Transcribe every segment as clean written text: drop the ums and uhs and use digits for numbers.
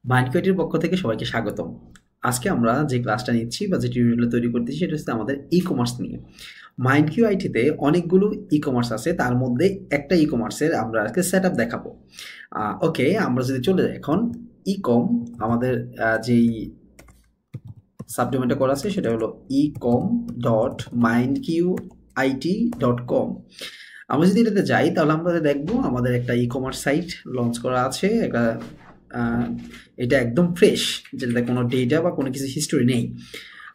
মাইন্ডকিউআইটির পক্ষ থেকে সবাইকে স্বাগতম। আজকে আমরা যে ক্লাসটা নিচ্ছি বা যে টিউটোরিয়ালটা তৈরি করতেছি সেটা হচ্ছে আমাদের ই-কমার্স নিয়ে। মাইন্ডকিউআইটিতে অনেকগুলো ই-কমার্স আছে, তার মধ্যে একটা ই-কমার্সের আমরা আজকে সেটআপ দেখাবো। ওকে, আমরা যদি চলে যাই এখন ই-কম, আমাদের যেই সাবডোমেনটা করা আছে সেটা হলো ecom.mindqit.com। আমরা যদি এটাতে যাই তাহলে আমরা দেখবো আমাদের একটা ই-কমার্স সাইট লঞ্চ করা আছে। আহ, এটা একদম ফ্রেশ, যেটাতে কোনো ডেটা বা কোনো কিছু হিস্টোরি নেই।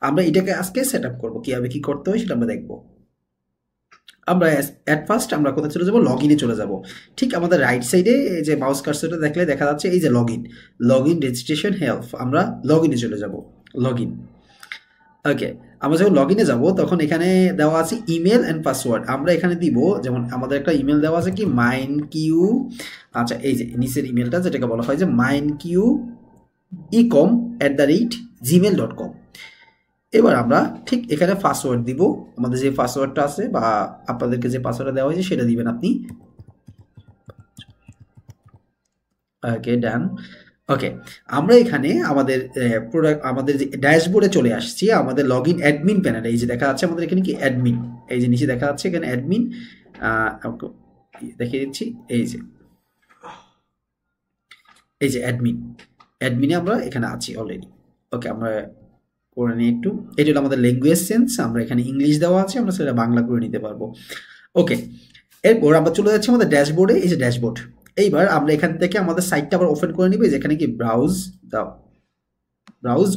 আমরা এটাকে আজকে সেট আপ করবো, কীভাবে কী করতে হয় সেটা আমরা দেখবো। আমরা অ্যাট ফার্স্ট আমরা কোথায় চলে যাবো, লগ ইনে চলে যাব। ঠিক আমাদের রাইট সাইডে এই যে মাউস কার্সরটা দেখলে দেখা যাচ্ছে এই যে লগ ইন রেজিস্ট্রেশন হেল্প, আমরা লগ ইনে চলে যাব। লগ ইন, ওকে। আমরা যখন লগ ইনে যাবো তখন এখানে দেওয়া আছে ইমেল অ্যান্ড পাসওয়ার্ড। আমরা এখানে দিব, যেমন আমাদের একটা ইমেল দেওয়া আছে কি মাইন্ড কিউ, আচ্ছা এই যে নিচের ইমেলটা যেটাকে বলা হয় যে মাইন্ড কিউ ecom@gmail.com। এবার আমরা ঠিক এখানে পাসওয়ার্ড দিব, আমাদের যে পাসওয়ার্ডটা আছে বা আপনাদেরকে যে পাসওয়ার্ডটা দেওয়া হয়েছে সেটা দিবেন আপনি। ওকে, ডান। ওকে, আমরা এখানে আমাদের প্রোডাক্ট, আমাদের যে ড্যাশবোর্ডে চলে আসছি, আমাদের লগ ইন অ্যাডমিন প্যানেলে এই যে দেখা যাচ্ছে আমাদের এখানে কি অ্যাডমিন, এই যে নিচে দেখা যাচ্ছে এখানে অ্যাডমিন। দেখিয়ে দিচ্ছি, এই যে অ্যাডমিনে আমরা এখানে আছি অলরেডি। ওকে, আমরা করে নিই একটু। এটা হলো আমাদের ল্যাঙ্গুয়েজ সেন্স, আমরা এখানে ইংলিশ দেওয়া আছে, আমরা সেটা বাংলা করে নিতে পারবো। ওকে, এরপর আমরা চলে যাচ্ছি আমাদের ড্যাশবোর্ডে, এই যে ড্যাশবোর্ড। এইবার আমরা এখান থেকে আমাদের সাইটটা আবার ওপেন করে নিব, যেখানে কি ব্রাউজ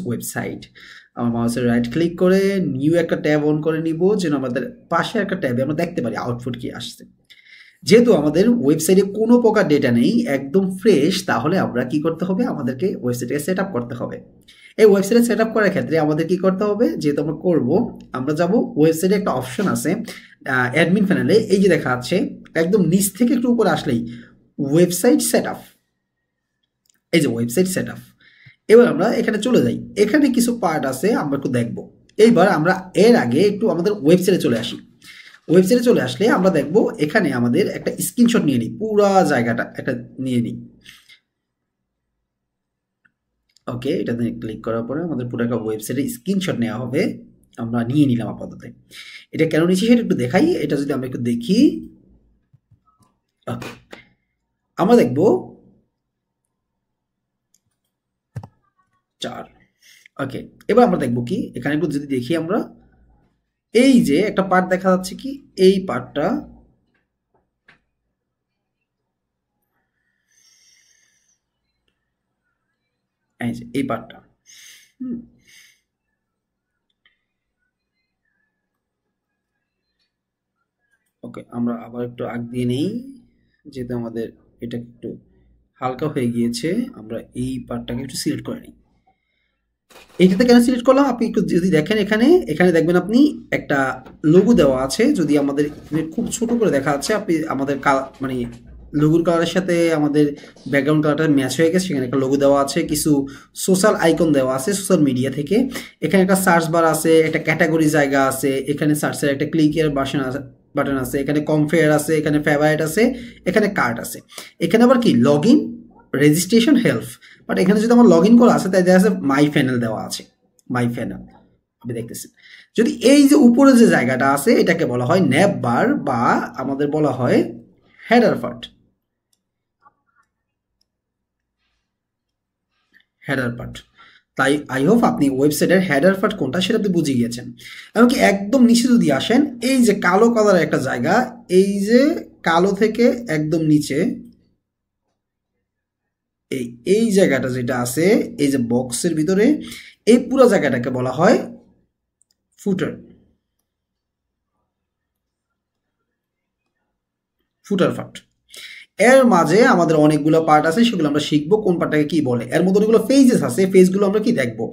ওয়েবসাইট। আমার মাউসের রাইট ক্লিক করে নিউ একটা ট্যাব অন করে নিব, যেন আমাদের পাশে একটা ট্যাবে আমরা দেখতে পারি আউটপুট কি আসছে। যেহেতু আমাদের ওয়েবসাইটে কোনো প্রকার ডেটা নেই, একদম ফ্রেশ, তাহলে আমরা কি করতে হবে, আমাদেরকে ওয়েবসাইটকে সেট আপ করতে হবে। এই ওয়েবসাইটে সেট আপ করার ক্ষেত্রে আমাদের কি করতে হবে, যেহেতু আমরা করবো, আমরা যাব ওয়েবসাইটে একটা অপশন আছে অ্যাডমিন প্যানেলে, এই যে দেখা যাচ্ছে একদম নিচ থেকে একটু উপরে আসলেই ওয়েবসাইট সেট আপ, এই যে ওয়েবসাইট সেট আপ। এবার আমরা এখানে চলে যাই, এখানে কিছু পার্ট আছে আমরা একটু দেখবো। এইবার আমরা এর আগে একটু আমাদের ওয়েবসাইটে চলে আসি। ওয়েবসাইটে চলে আসলে আমরা দেখব এখানে আমাদের একটা স্ক্রিনশট নিয়ে নিই, পুরা জায়গাটা একটা নিয়ে নিই। ওকে, এটাতে ক্লিক করার পরে আমাদের পুরো একটা ওয়েবসাইটে স্ক্রিনশট নেওয়া হবে, আমরা নিয়ে নিলাম আপাতত। এটা কেন নিচ্ছি সেটা একটু দেখাই, এটা যদি আমরা একটু দেখি। ওকে, আমরা দেখব 4। ওকে, এবার আমরা দেখব কি, এখানে একটু যদি দেখি আমরা, এই যে একটা পার্ট দেখা যাচ্ছে কি, এই পার্টটা, এই যে এই পার্টটা। ওকে, আমরা আবার একটু আগ দিয়ে নেই, যেহেতু আমাদের এটা একটু হালকা হয়ে গিয়েছে। আমরা এই পার্টটাকে একটু সিলেক্ট করে নিই। এইটাতে কেন সিলেক্ট করলাম, আপনি একটু যদি দেখেন, এখানে এখানে দেখবেন আপনি একটা লোগো দেওয়া আছে। যদি আমাদের খুব ছোট করে দেখা যাচ্ছে, আপনি আমাদের মানে লোগোর কালারের সাথে আমাদের ব্যাকগ্রাউন্ড কালারটা ম্যাচ হয়ে গেছে, সেখানে একটা লোগো দেওয়া আছে, কিছু সোশ্যাল আইকন দেওয়া আছে সোশ্যাল মিডিয়া থেকে। এখানে একটা সার্চ বার আছে, একটা ক্যাটাগরি জায়গা আছে, এখানে সার্চের একটা ক্লিকের বাটন আছে, এখানে কমফেয়ার আছে, এখানে ফেভারিট আছে, এখানে কার্ড আছে, এখানে আবার কি log in registration help. But এখানে যদি আমার লগ ইন করা আছে তাই দেখা যাচ্ছে মাই প্যানেল দেওয়া আছে, মাই প্যানেল আপনি দেখতেছেন। যদি এই যে উপরে যে জায়গাটা আছে এটাকে বলা হয় ন্যাব বার, বা আমাদের বলা হয় হেডার পার্ট। হেডার পার্ট, তাই আই হোপ আপনি ওয়েবসাইটের হেডার পার্ট কোনটা সেটা আপনি বুঝে গিয়েছেন। এমনকি একদম নিচে যদি আসেন, এই যে কালো কালারের একটা জায়গা, এই যে কালো থেকে একদম নিচে এই এই জায়গাটা যেটা আছে, এই যে বক্সের ভিতরে, এই পুরো জায়গাটাকে বলা হয় ফুটার, ফুটার পার্ট। এর মাঝে আমাদের অনেকগুলো পার্ট আছে, সেগুলো আমরা শিখবো কোন পার্টটাকে কি বলে। এর মধ্যে অনেকগুলো ফেজেস আছে, ফেজগুলো আমরা কি দেখবো।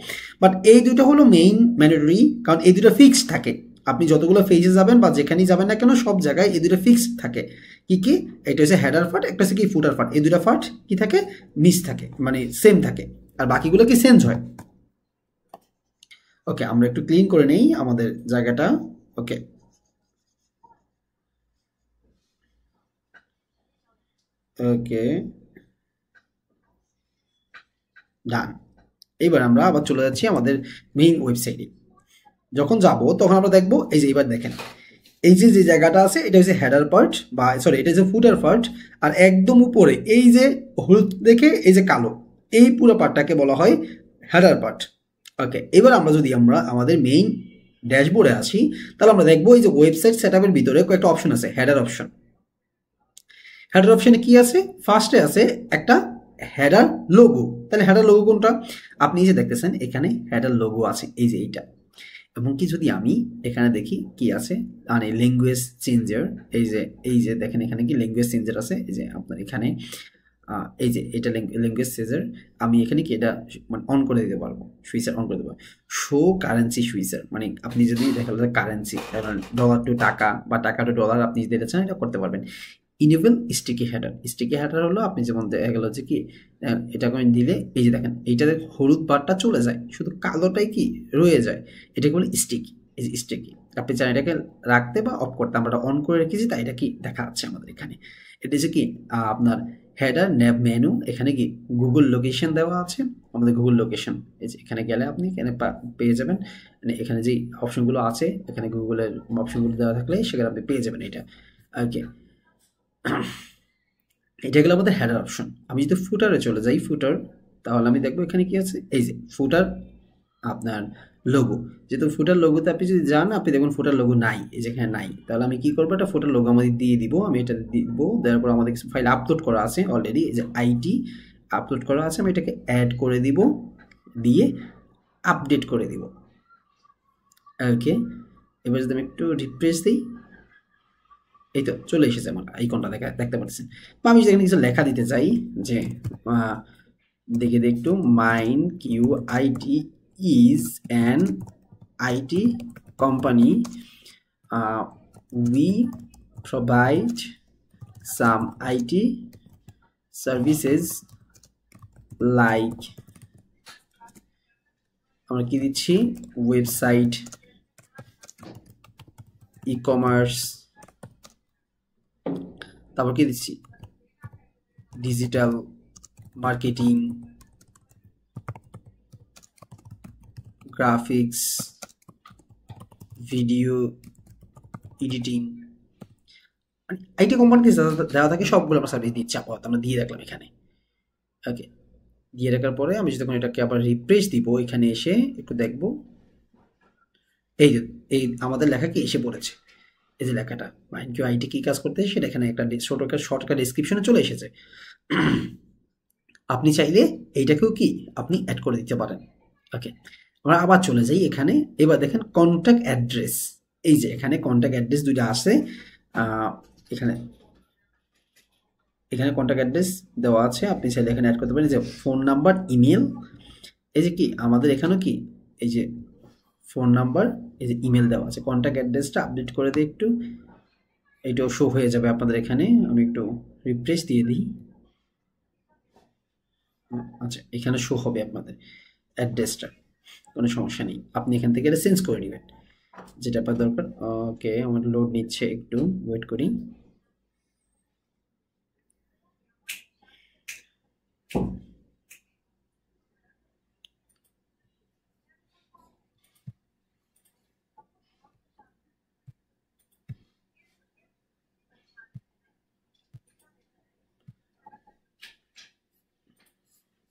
বাট এই দুটো হলো মেইন ম্যান্ডেটরি, কারণ এই দুটো ফিক্সড থাকে। আপনি যতগুলো ফেজে যাবেন বা যেখানেই যাবেন না কেন, সব জায়গায় এই দুটো ফিক্সড থাকে। কি কি, এটা হচ্ছে হেডার পার্ট, একটা হচ্ছে কি ফুটার পার্ট। এই দুটো পার্ট কি থাকে, মিস থাকে, মানে সেম থাকে, আর বাকিগুলো কি চেঞ্জ হয়। ওকে, আমরা একটু ক্লিন করে নেই আমাদের জায়গাটা। ওকে, ওকে, ডান। এবার আমরা আবার চলে যাচ্ছি আমাদের মেইন ওয়েবসাইটে। যখন যাব তখন আমরা দেখব এই যে এবার দেখেন এই যে জায়গাটা আছে এটা হচ্ছে হেডার পার্ট বা সরি এটা হচ্ছে ফুটার পার্ট, আর একদম উপরে এই যে হলুদ দেখে এই যে কালো এই পুরো পার্টটাকে বলা হয় হেডার পার্ট। ওকে, এবার আমরা যদি আমাদের মেইন ড্যাশবোর্ডে আসি তাহলে আমরা দেখবো এই যে ওয়েবসাইট সেটআপের ভিতরে কয়েকটা অপশন আছে। হেডার অপশন, হেডার অপশনে কি আছে? ফার্স্টে আছে একটা হেডার লোগো। তাহলে হেডার লোগো কোনটা? আপনি যে দেখতেছেন এখানে হেডার লোগো আছে এই যে এইটা। এবং কি যদি আমি এখানে দেখি কি আছে, মানে ল্যাঙ্গুয়েজ চেঞ্জার, এই যে দেখেন এখানে কি ল্যাঙ্গুয়েজ চেঞ্জার আছে, এই যে আপনার এখানে এই যে এটা ল্যাঙ্গুয়েজ চেঞ্জার। আমি এখানে কি এটা মানে অন করে দিতে পারবো, সুইচার অন করে দেবো। শো কারেন্সি সুইচার, মানে আপনি যদি দেখা যায় কারেন্সি ডলার টু টাকা বা টাকা টু ডলার আপনি যদি এটা চান এটা করতে পারবেন। Enable sticky header, sticky header হলো আপনি যেমন দেখা গেল যে কি এটা করে দিলে এই যে দেখেন এইটাতে হলুদ বারটা চলে যায়, শুধু কালোটাই কি রয়ে যায়, এটাকে বলে স্টিকি। এই যে স্টিকি আপনি চান এটাকে রাখতে বা অফ করতে, আমরা অন করে রেখেছি তাই এটা কি দেখা যাচ্ছে আমাদের এখানে। এটা যে কি আপনার হেডার ন্যাব মেনু, এখানে কি গুগল লোকেশন দেওয়া আছে, আমাদের গুগল লোকেশন এই যে এখানে গেলে আপনি এখানে পেয়ে যাবেন। মানে এখানে যে অপশনগুলো আছে এখানে গুগলের অপশনগুলো দেওয়া থাকলে সেখানে আপনি পেয়ে যাবেন এটা। ওকে, এটা গেল আমাদের হেডার অপশন। আমি যদি ফুটারে চলে যাই ফুটার, তাহলে আমি দেখবো এখানে কি আছে, এই যে ফুটার আপনার লোগো। যেহেতু ফুটার লোগোতে আপনি যদি যান আপনি দেখুন ফুটার লোগো নাই, এই যে এখানে নাই। তাহলে আমি কি করবো, এটা ফুটার লোগো আমাদের দিয়ে দিব, আমি এটা দিব। দেওয়ার পর আমাদের কিছু ফাইল আপলোড করা আছে অলরেডি, এই যে আইটি আপলোড করা আছে, আমি এটাকে অ্যাড করে দিব, দিয়ে আপডেট করে দিব। ওকে, এবার যদি আমি একটু রিফ্রেশ দিই, এই তো চলে এসেছে আমার আইকনটা দেখতে পাচ্ছেন। বা আমি যেখানে কিছু লেখা দিতে চাই যে দেখে একটু Mine Q IT is an IT company, we provide some IT services like, আমরা কি দিচ্ছি, ওয়েবসাইট, ই কমার্স, তারপর কি দিচ্ছি digital marketing, graphics, video editing, মানে আইটি কোম্পানিতে দেওয়া থাকে সবগুলো আমরা সার্ভিস দিচ্ছি আপাতত, আমরা দিয়ে রাখলাম এখানে। ওকে, দিয়ে রাখার পরে আমি যখন এটাকে আবার রিফ্রেশ দিব এখানে এসে একটু দেখব, এই যে এই আমাদের লেখা কি এসে পড়েছে, এই যে লেখাটা মাইন্ড কিউ আইটি কি কাজ করতে সেটা এখানে একটা শর্টকাট ডেসক্রিপশনে চলে এসেছে। আপনি চাইলে এইটাকেও কি আপনি অ্যাড করে দিতে পারেন। ওকে, আমরা আবার চলে যাই এখানে। এবার দেখেন কন্ট্যাক্ট অ্যাড্রেস, এই যে এখানে কন্ট্যাক্ট অ্যাড্রেস দুইটা আছে, এখানে এখানে কন্ট্যাক্ট অ্যাড্রেস দেওয়া আছে, আপনি চাইলে এখানে অ্যাড করতে পারেন যে ফোন নাম্বার, ইমেল, এই যে কি আমাদের এখানেও কি এই যে ফোন নাম্বার, এই যে ইমেল দেওয়া আছে। কন্ট্যাক্ট অ্যাড্রেসটা আপডেট করে দিই একটু, এইটাও শো হয়ে যাবে আপনাদের এখানে। আমি একটু রিফ্রেশ দিয়ে দিই, আচ্ছা এখানে শো হবে আপনাদের অ্যাড্রেসটা, কোনো সমস্যা নেই, আপনি এখান থেকে এটা চেঞ্জ করে নেবেন যেটা আপনার দরকার। ওকে, আমার লোড নিচ্ছে, একটু ওয়েট করি।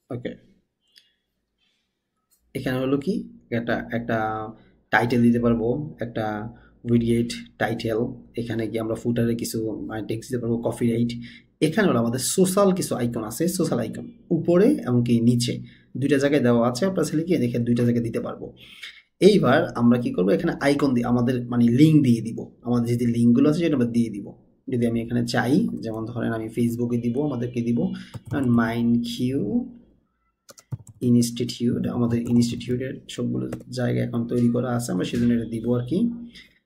ওকে, এখানে হলো কি একটা একটা টাইটেল দিতে পারবো, একটা ভিডিয়েট টাইটেল, এখানে কি আমরা ফুটারে কিছু টেক্সট দিতে পারবো, কপিরাইট। এখানে হলো আমাদের সোশ্যাল কিছু আইকন আছে, সোশ্যাল আইকন উপরে এমনকি নিচে দুইটা জায়গায় দেওয়া আছে, আপনার ছেলে কি দেখে দুইটা জায়গায় দিতে পারবো। এইবার আমরা কি করবো, এখানে আইকন দিয়ে আমাদের মানে লিঙ্ক দিয়ে দিব, আমাদের যদি লিঙ্কগুলো আছে সেটা আমরা দিয়ে দিব। যদি আমি এখানে চাই, যেমন ধরেন আমি ফেসবুকে দিব, আমাদেরকে দিব মাইন্ড কিউ ইনস্টিটিউট, আমাদের ইনস্টিটিউটের সবগুলো জায়গা এখন তৈরি করা আছে, আমরা সেজন্য এটা দিব আর কি।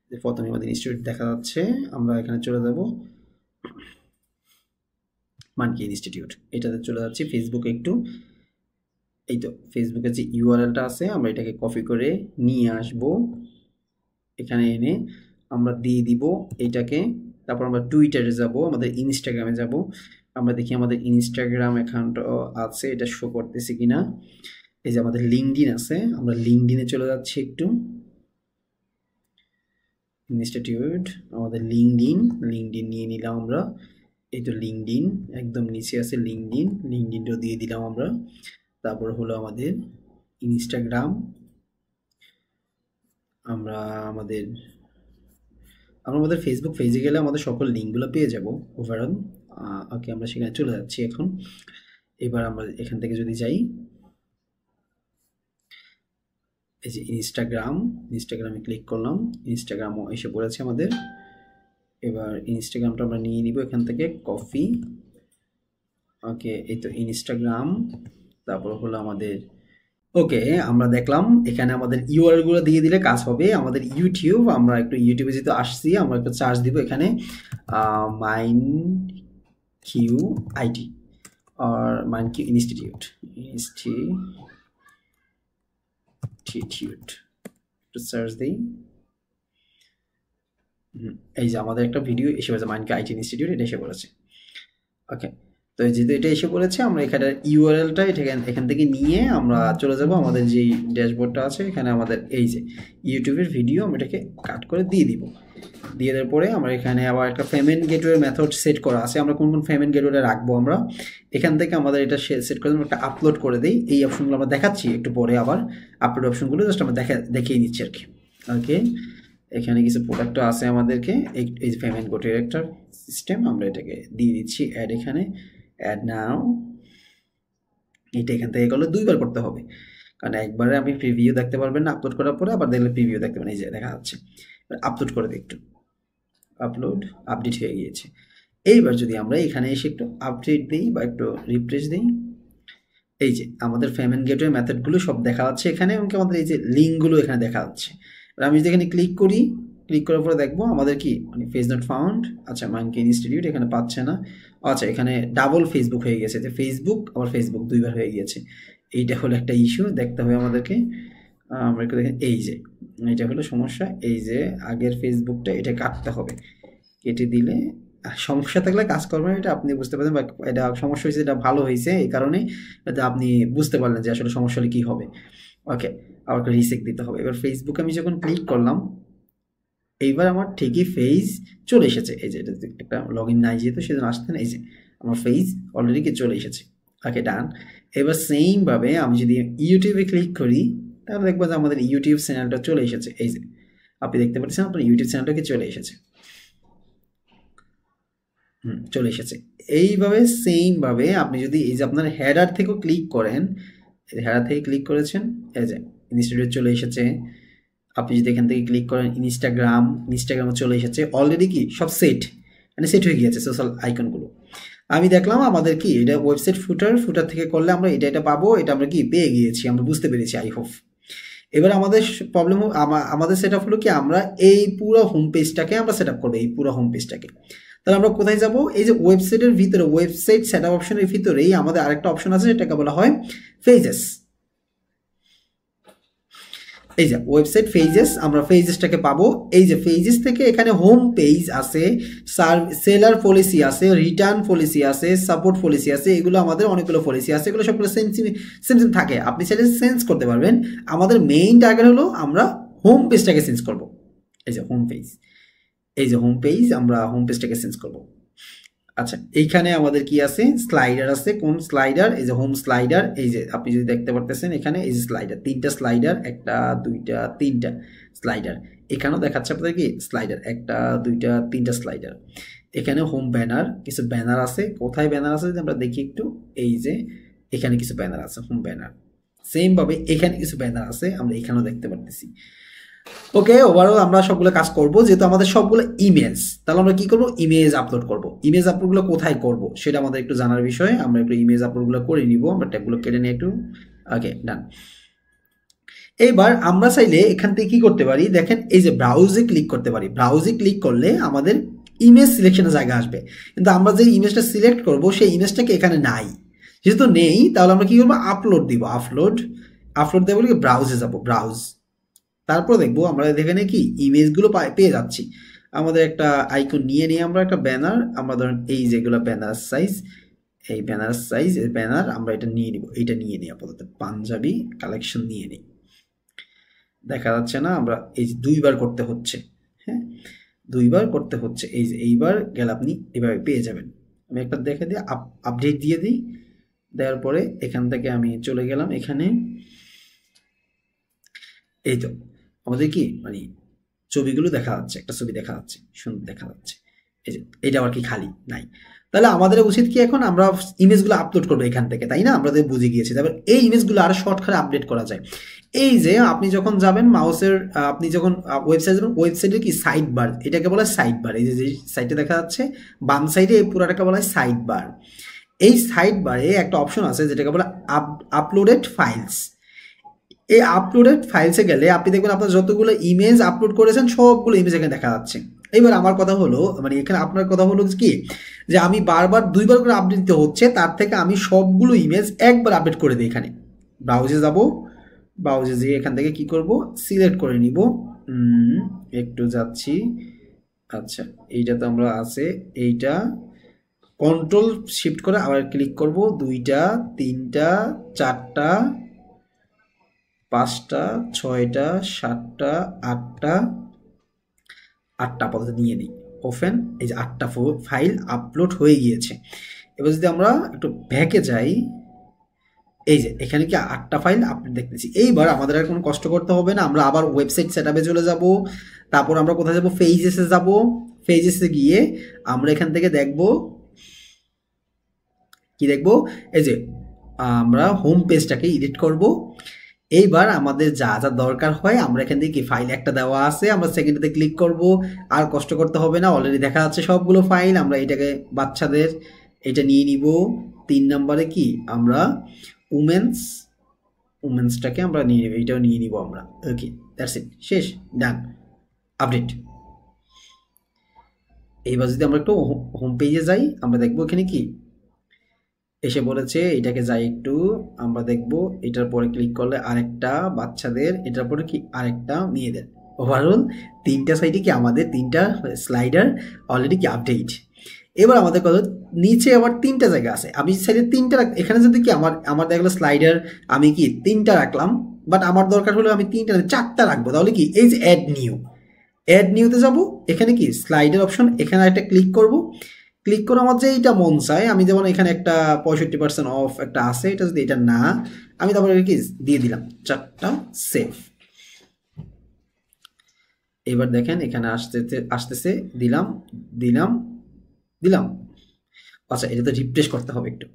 যে প্রথমে আমাদের ইনস্টিটিউট দেখা যাচ্ছে, আমরা এখানে চলে যাব মানকি ইনস্টিটিউট, এটাতে চলে যাচ্ছি ফেসবুকে একটু। এই তো ফেসবুকের যে ইউআরএলটা আছে আমরা এটাকে কপি করে নিয়ে আসব, এখানে এনে আমরা দিয়ে দিব এইটাকে। তারপর আমরা টুইটারে যাব, আমাদের ইনস্টাগ্রামে যাব, আমরা দেখি আমাদের ইনস্টাগ্রাম অ্যাকাউন্টও আছে, এটা শো করতেছে কিনা। এই যে আমাদের লিঙ্কডইন আছে, আমরা লিঙ্কডইনে চলে যাচ্ছি একটু। ইনস্টিটিউট, আমাদের লিঙ্কডইন নিয়ে নিলাম আমরা। এই তো লিঙ্কডইন একদম নিচে আছে, লিঙ্কডইনটাও দিয়ে দিলাম আমরা। তারপর হলো আমাদের ইনস্টাগ্রাম, আমরা আমাদের ফেসবুক পেজে গেলে আমাদের সকল লিঙ্কগুলো পেয়ে যাব ওভারঅল। ওকে, আমরা সেখানে চলে যাচ্ছি এখন। এবার আমরা এখান থেকে যদি যাই, এই যে ইনস্টাগ্রামে ক্লিক করলাম, ইনস্টাগ্রামও এসে পড়েছে আমাদের। এবার ইনস্টাগ্রামটা আমরা নিয়ে নিব এখান থেকে, কপি। ওকে, এই তো ইনস্টাগ্রাম, তারপর হলো আমাদের। ওকে, আমরা দেখলাম এখানে আমাদের ইউআরএল গুলো দিয়ে দিলে কাজ হবে। আমাদের ইউটিউব, আমরা একটু ইউটিউবে যেহেতু আসছি, আমরা একটু সার্চ দিব এখানে MindQIT আর MindQ ইনস্টিটিউট একটু সার্চ দিই। এই যে আমাদের একটা ভিডিও এসে পড়েছে, MindQIT ইনস্টিটিউট, এটা এসে পড়েছে। ওকে, তো যেহেতু এটা এসে পড়েছে, আমরা এখানে ইউআরএলটা এখান থেকে নিয়ে আমরা চলে যাব আমাদের যেই ড্যাশবোর্ডটা আছে এখানে। আমাদের এই যে ইউটিউবের ভিডিও, আমরা এটাকে কাট করে দিয়ে দিব। দিয়ে দেওয়ার পরে আমরা এখানে আবার একটা পেমেন্ট গেটওয়ে মেথড সেট করা আছে, আমরা কোন পেমেন্ট গেটওয়ে রাখবো আমরা এখান থেকে আমাদের এটা সেট করে একটা আপলোড করে দিই। এই অপশনগুলো আমরা দেখাচ্ছি একটু পরে, আবার আপলোড অপশনগুলো জাস্ট আমরা দেখিয়ে নিচ্ছি আর কি। ওকে, এখানে কিছু প্রোডাক্টও আছে আমাদেরকে, এই যে পেমেন্ট গেটওয়ে একটা সিস্টেম, আমরা এটাকে দিয়ে দিচ্ছি অ্যাড। এখানে অ্যাড নাও, এটা এখান থেকে গেলে 2বার করতে হবে, কারণ একবারে আপনি প্রিভিউ দেখতে পারবেন না, আপলোড করার পরে আবার দেখলে প্রিভিউ দেখতে পাবেন। এই যে দেখা যাচ্ছে, আপলোড করে দিই একটু, আপডেট হয়ে গিয়েছে। এইবার যদি আমরা এখানে এসে একটু আপডেট দিই বা একটু রিফ্রেশ দিই, এই যে আমাদের পেমেন্ট গেটওয়ে মেথডগুলো সব দেখা যাচ্ছে এখানে, এবং আমাদের এই যে লিঙ্কগুলো এখানে দেখা যাচ্ছে। আমি যদি এখানে ক্লিক করার পরে দেখবো আমাদের কি মানে পেজ নট ফাউন্ড। আচ্ছা, MindQ ইনস্টিটিউট এখানে পাচ্ছে না। আচ্ছা, এখানে ডাবল ফেসবুক হয়ে গেছে, যে ফেসবুক 2বার হয়ে গিয়েছে। এইটা হলো একটা ইস্যু, দেখতে হবে আমাদেরকে। আমরা একটু দেখেন, এই যে এটা হলো সমস্যা। এই যে আগের ফেসবুকটা, এটা কাটতে হবে, কেটে দিলে সমস্যা থাকলে কাজ করবেন, এটা আপনি বুঝতে পারবেন। বা এটা সমস্যা হয়েছে, এটা ভালো হয়েছে এই কারণে, এটা আপনি বুঝতে পারলেন যে আসলে সমস্যা হলে কী হবে। ওকে, আবার একটা রিসেট দিতে হবে। এবার ফেসবুকে আমি যখন ক্লিক করলাম, এইবার আমার ঠিকই ফেজ চলে এসেছে। এই যে এটা একটা লগ ইন নাই যেহেতু, সেজন্য আসতে না। এই যে আমার ফেজ অলরেডি চলে এসেছে। ওকে, ডান। এবার সেমভাবে আমি যদি ইউটিউবে ক্লিক করি, তাহলে দেখবো যে আমাদের ইউটিউব চ্যানেলটা চলে এসেছে। এই যে আপনি দেখতে পাচ্ছেন আপনার ইউটিউব চ্যানেলটাকে চলে এসেছে। চলে এসেছে। এইভাবে সেমভাবে আপনি যদি এই যে আপনার হেডার থেকেও ক্লিক করেন, হেডার থেকে ক্লিক করেছেন, এই যে ইনস্টিটিউট চলে এসেছে। আপনি যদি এখান থেকে ক্লিক করেন ইনস্টাগ্রামও চলে এসেছে। অলরেডি কি সব সেট হয়ে গিয়েছে সোশ্যাল আইকনগুলো। আমি দেখলাম আমাদের কি এটা ওয়েবসাইট ফুটার থেকে করলে আমরা এটা পাবো, এটা আমরা কি পেয়ে গিয়েছি, আমরা বুঝতে পেরেছি আই হোপ। এবার আমাদের প্রবলেম, আমাদের সেট আপ হলো কি, আমরা এই পুরো হোম পেজটাকে আমরা সেট আপ করবো, এই পুরো হোম পেজটাকে। তাহলে আমরা কোথায় যাব? এই যে ওয়েবসাইটের ভিতরে, ওয়েবসাইট সেট আপ অপশনের ভিতরেই আমাদের আরেকটা অপশন আছে, যেটাকে বলা হয় পেজেস। এই যে ওয়েবসাইট পেজেস, আমরা পেজেসটাকে পাবো। এই যে পেজেস থেকে এখানে হোম পেজ আছে, সেলার পলিসি আছে, রিটার্ন পলিসি আছে, সাপোর্ট পলিসি আছে, এগুলো আমাদের অনেকগুলো পলিসি আছে, এগুলো সবগুলো সেম থাকে, আপনি চাইলে চেঞ্জ করতে পারবেন। আমাদের মেইন টার্গেট হলো আমরা হোম পেজটাকে চেঞ্জ করব। এই যে হোম পেজ, আমরা হোম পেজটাকে চেঞ্জ করব। আচ্ছা, এইখানে আমাদের কি আছে, স্লাইডার আছে। কোন স্লাইডার? এই যে হোম স্লাইডার। এই যে আপনি যদি দেখতে পারতেছেন এখানে এই যে স্লাইডার, 3টা স্লাইডার, 1টা 2টা 3টা স্লাইডার। এখানেও দেখাচ্ছে আপনাদের কি স্লাইডার, 1টা 2টা 3টা স্লাইডার। এখানে হোম ব্যানার, কিছু ব্যানার আছে। কোথায় ব্যানার আছে যদি আমরা দেখি একটু, এই যে এখানে কিছু ব্যানার আছে, হোম ব্যানার। সেম ভাবে এখানে কিছু ব্যানার আছে, আমরা এখানেও দেখতে পারতেছি। ওকে, ওভারঅল আমরা সবগুলো কাজ করব। যেহেতু আমাদের সবগুলো ইমেজ, তাহলে আমরা কি করব, ইমেজ আপলোড করব। ইমেজ আপলোডগুলো কোথায় করব সেটা আমাদের একটু জানার বিষয়। আমরা একটু ইমেজ আপলোডগুলো করে নিব, আমরা ট্যাগগুলো কেটে নিয়ে একটু। ওকে, ডান। এইবার আমরা চাইলে এখান থেকে কি করতে পারি, দেখেন এই যে ব্রাউজে ক্লিক করতে পারি। ব্রাউজে ক্লিক করলে আমাদের ইমেজ সিলেকশনের জায়গা আসবে, কিন্তু আমরা যে ইমেজটা সিলেক্ট করব সেই ইমেজটাকে এখানে নাই। যেহেতু নেই, তাহলে আমরা কি করবো, আপলোড দিব। আপলোড দেবো, ব্রাউজে যাব, ব্রাউজ। তারপর দেখবো আমরা এখানে কি ইমেজগুলো পেয়ে যাচ্ছি। আমাদের একটা আইকন নিয়ে আমরা একটা ব্যানার, আমরা ধরেন এই যেগুলো ব্যানার সাইজ, এই ব্যানার সাইজ, এই ব্যানার আমরা এটা নিয়ে নিব, এটা নিয়ে নিই আপাতত, পাঞ্জাবি কালেকশন নিয়ে নিই। দেখা যাচ্ছে না, আমরা এই যে দুইবার করতে হচ্ছে, হ্যাঁ দুইবার করতে হচ্ছে। এই যে এইবার গেলে আপনি এভাবে পেয়ে যাবেন। আমি একটা দেখে দিই, আপডেট দিয়ে দিই। দেওয়ার পরে এখান থেকে আমি চলে গেলাম এখানে। এই তো আমাদের কি মানে ছবিগুলো দেখা যাচ্ছে, একটা ছবি দেখা যাচ্ছে, সুন্দর দেখা যাচ্ছে। এই যে এটা আবার কি খালি নাই। তাহলে আমাদের উচিত কি, এখন আমরা ইমেজগুলো আপলোড করবো এখান থেকে, তাই না? আমরা তো বুঝে গিয়েছি। তারপর এই ইমেজগুলো আরো শর্ট করে আপডেট করা যায়। এই যে আপনি যখন যাবেন মাউসের, আপনি যখন ওয়েবসাইট যাবেন, ওয়েবসাইটের কি সাইড বার, এটাকে বলা হয় সাইড বার। এই যে সাইটে দেখা যাচ্ছে বাম সাইডে, এই পুরাটাকে বলা হয় সাইড বার। এই সাইড বারে একটা অপশন আছে যেটাকে বলে আপলোডেড ফাইলস। এই আপলোডেড ফাইলসে গেলে আপনি দেখবেন আপনার যতগুলো ইমেজ আপলোড করেছেন সবগুলো ইমেজ এখানে দেখা যাচ্ছে। এবার আমার কথা হলো, মানে এখানে আপনার কথা হলো কি, যে আমি বারবার দুইবার করে আপডেট দিতে হচ্ছে, তার থেকে আমি সবগুলো ইমেজ একবার আপডেট করে দিই। এখানে ব্রাউজে যাব, ব্রাউজে যেয়ে এখান থেকে কি করব, সিলেক্ট করে নিব। একটু যাচ্ছি, আচ্ছা এইটা তো আমরা আছে, এইটা কন্ট্রোল শিফট করে আবার ক্লিক করব, 2টা 3টা 4টা 5টা 6টা 7টা 8টা আপাতত নিয়ে নিই। ওপেন, এই যে 8টা ফাইল আপলোড হয়ে গিয়েছে। এবার যদি আমরা একটু ব্যাকে যাই, এই যে এখানে কি 8টা ফাইল আপলোড দেখতেছি। এইবার আমাদের আর কোনো কষ্ট করতে হবে না, আমরা আবার ওয়েবসাইট সেটআপে চলে যাব। তারপর আমরা কোথায় যাব, পেজেসে যাব। পেজেসে গিয়ে আমরা এখান থেকে দেখব কি, দেখব এই যে আমরা হোম পেজটাকে এডিট করব। এইবার আমাদের যা যা দরকার হয় আমরা এখান থেকে, ফাইল একটা দেওয়া আছে, আমরা সেকেন্ডে ক্লিক করব, আর কষ্ট করতে হবে না, অলরেডি দেখা যাচ্ছে সবগুলো ফাইল। আমরা এটাকে বাচ্চাদের এটা নিয়ে নিব। 3 নম্বরে কি আমরা উমেন্সটাকে আমরা নিয়ে নেব, এটাও নিয়ে নিব আমরা। ওকে, দ্যাটস ইট, শেষ, ডান, আপডেট। এইবার যদি আমরা একটু হোম পেজে যাই, আমরা দেখবো এখানে কি এসে বলেছে, এটাকে যাই একটু, আমরা দেখব এটার পরে ক্লিক করলে আরেকটা বাচ্চাদের, এটার পরে কি আরেকটা মেয়েদের। ওভারঅল 3টা সাইডে কি আমাদের 3টা স্লাইডার অলরেডি কি আপডেট। এবার আমাদের কথা, নিচে আবার 3টা জায়গা আছে, আমি সাইডে 3টা এখানে যদি কি আমার দেখলো স্লাইডার আমি কি 3টা রাখলাম, বাট আমার দরকার হলো আমি 3টা 4টা রাখবো। তাহলে কি, এই যে অ্যাড নিউতে যাব, এখানে কি স্লাইডার অপশন, এখানে একটা ক্লিক করব। ক্লিক করে আমার যে এইটা মন চায়, আমি যেমন এখানে একটা 65% অফ একটা আছে, এটা যদি এটা না, আমি তারপরে কি দিয়ে দিলাম 4টা, সেভ। এবার দেখেন এখানে আসতেছে, দিলাম দিলাম দিলাম। আচ্ছা, এটা তো রিফ্রেশ করতে হবে, একটু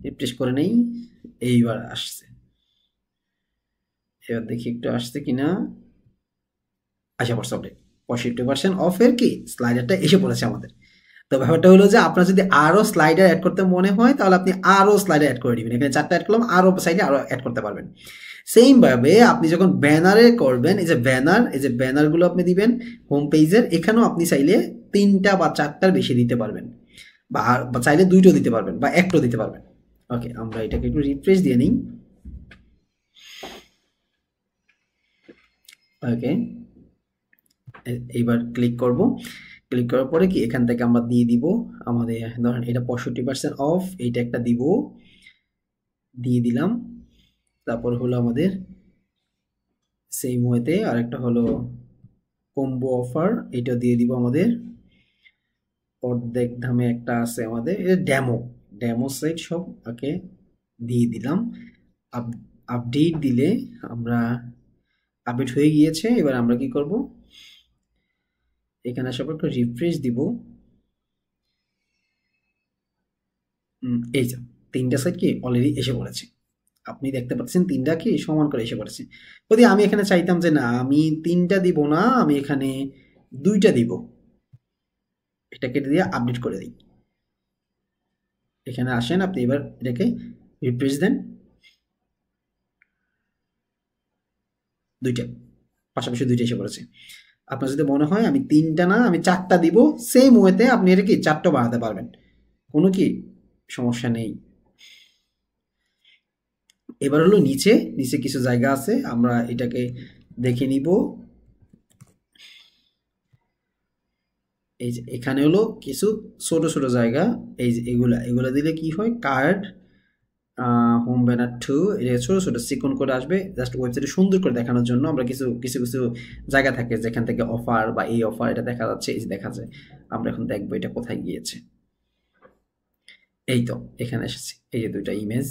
রিফ্রেশ করে নেই। এইবার আসছে, এবার দেখি একটু আসছে কিনা। আশা করছে আপডেট, 65% অফের কি স্লাইডারটা এসে পড়েছে আমাদের। তো ব্যাপারটা হলো যে আপনার যদি আরো স্লাইডার অ্যাড করতে মনে হয়, তাহলে আপনি আরো স্লাইডার অ্যাড করে দিবেন। এখানে 4টা অ্যাড করলাম, আরো সাইডে আরো অ্যাড করতে পারবেন। সেম ভাবে আপনি যখন ব্যানারে করবেন, এই যে ব্যানারগুলো আপনি দিবেন হোম পেজের, এখানেও আপনি চাইলে 3টা বা 4টার বেশি দিতে পারবেন, বা চাইলে 2টো দিতে পারবেন, বা 1টো দিতে পারবেন। ওকে, আমরা এটাকে একটু রিফ্রেশ দিয়ে নিই। ওকে, এইবার ক্লিক করব। ক্লিক করার পরে কি এখান থেকে আমরা দিয়ে দিব আমাদের, ধরেন এটা 65% অফ, এইটা একটা দিব, দিয়ে দিলাম। তারপর হলো আমাদের সেম ওয়েতে আরেকটা হলো কম্বো অফার, এটা দিয়ে দিব আমাদের। অর্ধেক দামে একটা আছে আমাদের, এটা ডেমো সাইট সব। ওকে, দিয়ে দিলাম। আপডেট দিলে আমরা, আপডেট হয়ে গিয়েছে। এবার আমরা কি করব, এখানে আসার পর একটু রিফ্রেশ দিব। এই যে 3টা সাইট কি অলরেডি এসে পড়েছে, আপনি দেখতে পাচ্ছেন 3টা কি সমান করে এসে পড়েছে। যদি আমি এখানে চাইতাম যে না, আমি 3টা দিব না, আমি এখানে 2টা দিব, এটা কেটে দিয়ে আপডেট করে দিই। এখানে আসেন আপনি, এবার এটাকে রিফ্রেশ দেন, 2টা পাশাপাশি 2টা এসে পড়েছে। আপনার যদি মনে হয় আমি 3টা না আমি 4টা দিব, সেম ওয়েতে আপনি এটা কি 4টা বাড়াতে পারবেন, কোনো কি সমস্যা নেই। এবার হলো নিচে নিচে কিছু জায়গা আছে, আমরা এটাকে দেখে নিব। এই যে এখানে হলো কিছু ছোট ছোট জায়গা, এই যে এগুলা দিলে কি হয়, কার্ড হোম ব্যানার 2 এটা ছোট ছোট চিকন করে আসবে, জাস্ট ওয়েবসাইটে সুন্দর করে দেখানোর জন্য। আমরা কিছু কিছু কিছু জায়গা থাকে যেখান থেকে অফার বা এই অফার এটা দেখা যাচ্ছে, এই যে দেখা যায়। আমরা এখন দেখবো এটা কোথায় গিয়েছে। এই তো এখানে এসেছে, এই যে দুইটা ইমেজ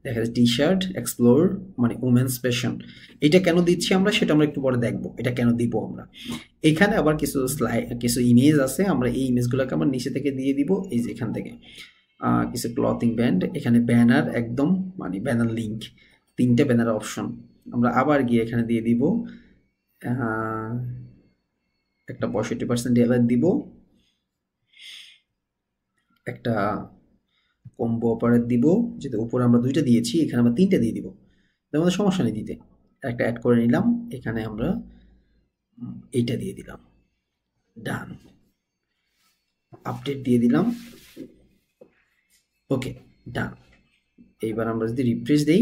দেখা যাচ্ছে, টি শার্ট এক্সপ্লোর মানে উমেন্স ফ্যাশন। এটা কেন দিচ্ছি আমরা সেটা আমরা একটু পরে দেখবো, এটা কেন দিব আমরা। এখানে আবার কিছু কিছু ইমেজ আছে, আমরা এই ইমেজগুলোকে আমরা নিচে থেকে দিয়ে দিব, এই যে এখান থেকে কিছু ক্লথিং ব্যান্ড, এখানে ব্যানার একদম মানে ব্যানার লিঙ্ক, 3টে ব্যানার অপশন। আমরা আবার গিয়ে এখানে দিয়ে দিব একটা 65% এবার দিব, একটা কম্বো অপারেট দিব, যেটা উপরে আমরা 2টা দিয়েছি, এখানে আমরা 3টে দিয়ে দিব, আমাদের সমস্যা নেই দিতে। একটা অ্যাড করে নিলাম, এখানে আমরা এইটা দিয়ে দিলাম, ডান, আপডেট দিয়ে দিলাম, ওকে ডান। এইবার আমরা যদি রিফ্রেশ দেই,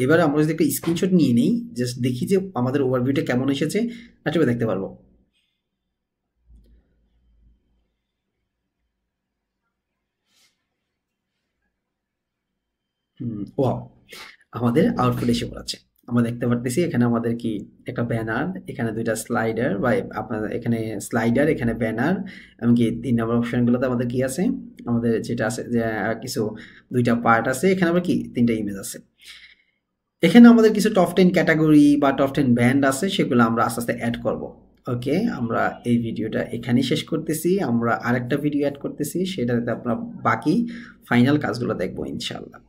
এবার আমরা যদি একটা স্ক্রিনশট নিয়ে নেই, জাস্ট দেখি যে আমাদের ওভারভিউটা কেমন এসেছে, একটা দেখতে পারবো। ওয়াও, আমাদের আউটপুট এসে পড়েছে। আমরা দেখতে পারতেছি এখানে আমাদের কি একটা ব্যানার, এখানে 2টা স্লাইডার বা আপনার এখানে স্লাইডার, এখানে ব্যানার, এমনকি 3 নম্বর অপশনগুলোতে আমাদের কি আছে, আমাদের যেটা আছে যে কিছু 2টা পার্ট আছে, এখানে আবার কি 3টা ইমেজ আছে। এখানে আমাদের কিছু টপ 10 ক্যাটাগরি বা টপ 10 ব্যান্ড আছে, সেগুলো আমরা আস্তে আস্তে অ্যাড করব। ওকে, আমরা এই ভিডিওটা এখানেই শেষ করতেছি, আমরা আরেকটা ভিডিও অ্যাড করতেছি, সেটাতে আপনারা বাকি ফাইনাল কাজগুলো দেখবো ইনশাআল্লাহ।